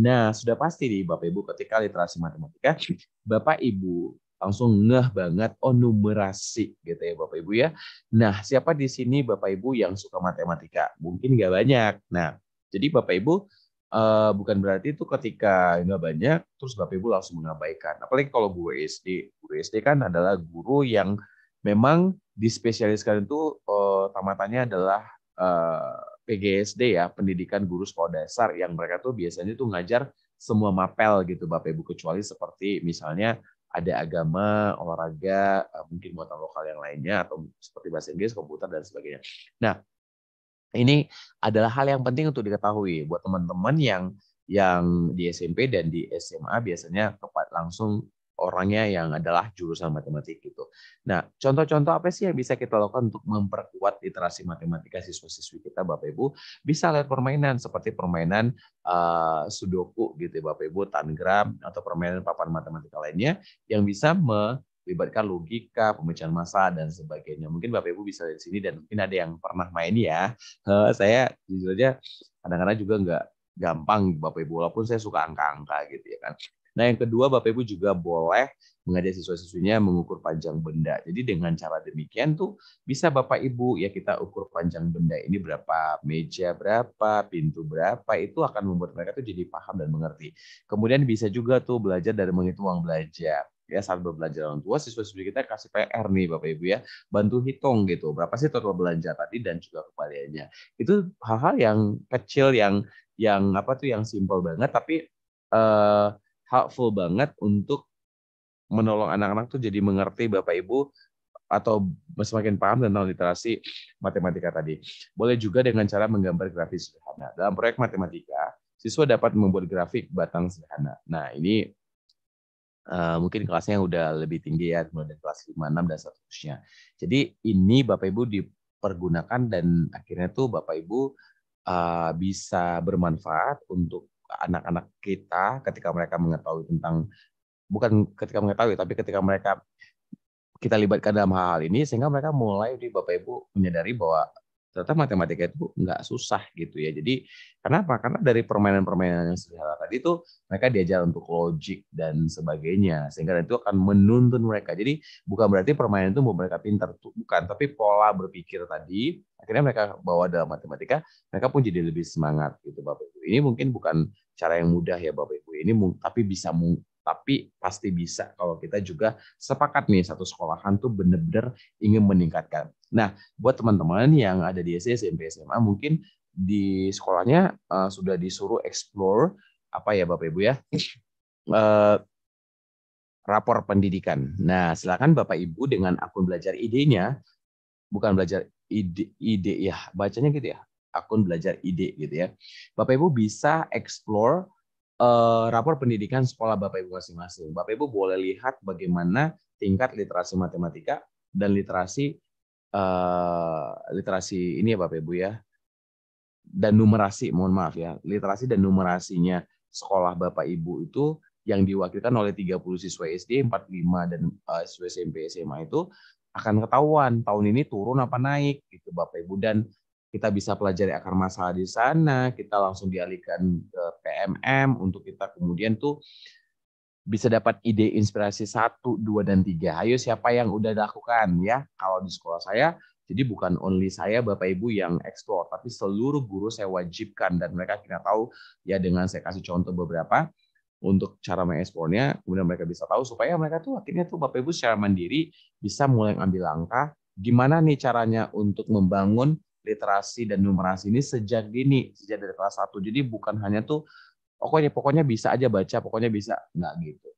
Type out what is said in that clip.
Nah, sudah pasti nih Bapak Ibu ketika literasi matematika, Bapak Ibu langsung ngeh banget, oh numerasi gitu ya Bapak Ibu ya. Nah, siapa di sini Bapak Ibu yang suka matematika? Mungkin nggak banyak. Nah, jadi Bapak Ibu bukan berarti itu ketika nggak banyak, terus Bapak Ibu langsung mengabaikan. Apalagi kalau guru SD. Guru SD kan adalah guru yang memang dispesialiskan itu tamatannya adalah PGSD ya, pendidikan guru sekolah dasar yang mereka tuh biasanya tuh ngajar semua mapel gitu Bapak Ibu, kecuali seperti misalnya ada agama, olahraga, mungkin muatan lokal yang lainnya atau seperti bahasa Inggris, komputer dan sebagainya. Nah, ini adalah hal yang penting untuk diketahui buat teman-teman yang di SMP dan di SMA biasanya tepat langsung orangnya yang adalah jurusan matematik gitu. Nah, contoh-contoh apa sih yang bisa kita lakukan untuk memperkuat literasi matematika siswa-siswi kita, Bapak Ibu? Bisa lewat permainan seperti permainan Sudoku gitu ya, Bapak Ibu, Tangram atau permainan papan matematika lainnya yang bisa melibatkan logika, pemecahan masalah dan sebagainya. Mungkin Bapak Ibu bisa di sini dan mungkin ada yang pernah main ya. Saya jujur aja kadang-kadang juga nggak gampang Bapak Ibu, walaupun saya suka angka-angka gitu ya kan. Nah yang kedua Bapak Ibu juga boleh mengajak siswa-siswinya mengukur panjang benda. Jadi dengan cara demikian tuh bisa Bapak Ibu ya kita ukur panjang benda ini berapa, meja berapa, pintu berapa, itu akan membuat mereka tuh jadi paham dan mengerti. Kemudian bisa juga tuh belajar dari menghitung uang belajar. Ya saat belajar orang tua, siswa-siswi kita kasih PR nih Bapak Ibu ya, bantu hitung gitu berapa sih total belanja tadi dan juga kembaliannya. Itu hal-hal yang kecil yang apa tuh yang simple banget tapi helpful banget untuk menolong anak-anak tuh jadi mengerti Bapak Ibu atau semakin paham tentang literasi matematika tadi. Boleh juga dengan cara menggambar grafis sederhana. Dalam proyek matematika, siswa dapat membuat grafik batang sederhana. Nah, ini mungkin kelasnya udah lebih tinggi ya, mulai dari kelas 5, 6, dan seterusnya. Jadi ini Bapak Ibu dipergunakan dan akhirnya tuh Bapak Ibu bisa bermanfaat untuk anak-anak kita ketika mereka mengetahui tentang, bukan ketika mengetahui, tapi ketika mereka kita libatkan dalam hal ini sehingga mereka mulai di Bapak Ibu menyadari bahwa ternyata matematika itu nggak susah gitu ya. Jadi kenapa? Karena dari permainan-permainan yang sederhana tadi itu mereka diajar untuk logik dan sebagainya sehingga itu akan menuntun mereka. Jadi bukan berarti permainan itu membuat mereka pintar, bukan, tapi pola berpikir tadi akhirnya mereka bawa dalam matematika, mereka pun jadi lebih semangat gitu Bapak Ibu. Ini mungkin bukan cara yang mudah ya Bapak Ibu. Ini tapi bisa, tapi pasti bisa kalau kita juga sepakat nih satu sekolahan tuh benar-benar ingin meningkatkan. Nah, buat teman-teman yang ada di SD, SMP, SMA, mungkin di sekolahnya sudah disuruh explore apa ya Bapak Ibu ya, rapor pendidikan. Nah, silakan Bapak Ibu dengan akun belajar idenya, bukan belajar ide ya, bacanya gitu ya, akun belajar ide gitu ya. Bapak Ibu bisa explore rapor pendidikan sekolah Bapak Ibu masing-masing. Bapak Ibu boleh lihat bagaimana tingkat literasi matematika dan literasi ini ya Bapak Ibu ya, dan numerasi, mohon maaf ya, literasi dan numerasinya sekolah Bapak Ibu itu yang diwakilkan oleh 30 siswa SD, 45 dan siswa SMP SMA itu akan ketahuan tahun ini turun apa naik gitu Bapak Ibu, dan kita bisa pelajari akar masalah di sana, kita langsung dialihkan ke PMM untuk kita kemudian tuh bisa dapat ide inspirasi 1, 2, dan 3. Ayo siapa yang udah lakukan ya? Kalau di sekolah saya, jadi bukan only saya Bapak Ibu yang explore, tapi seluruh guru saya wajibkan dan mereka kira tahu ya dengan saya kasih contoh beberapa untuk cara mengeksplornya, kemudian mereka bisa tahu supaya mereka tuh akhirnya tuh Bapak Ibu secara mandiri bisa mulai ambil langkah gimana nih caranya untuk membangun literasi dan numerasi ini sejak dini, sejak dari kelas 1. Jadi bukan hanya tuh pokoknya bisa aja baca, pokoknya bisa, nggak gitu.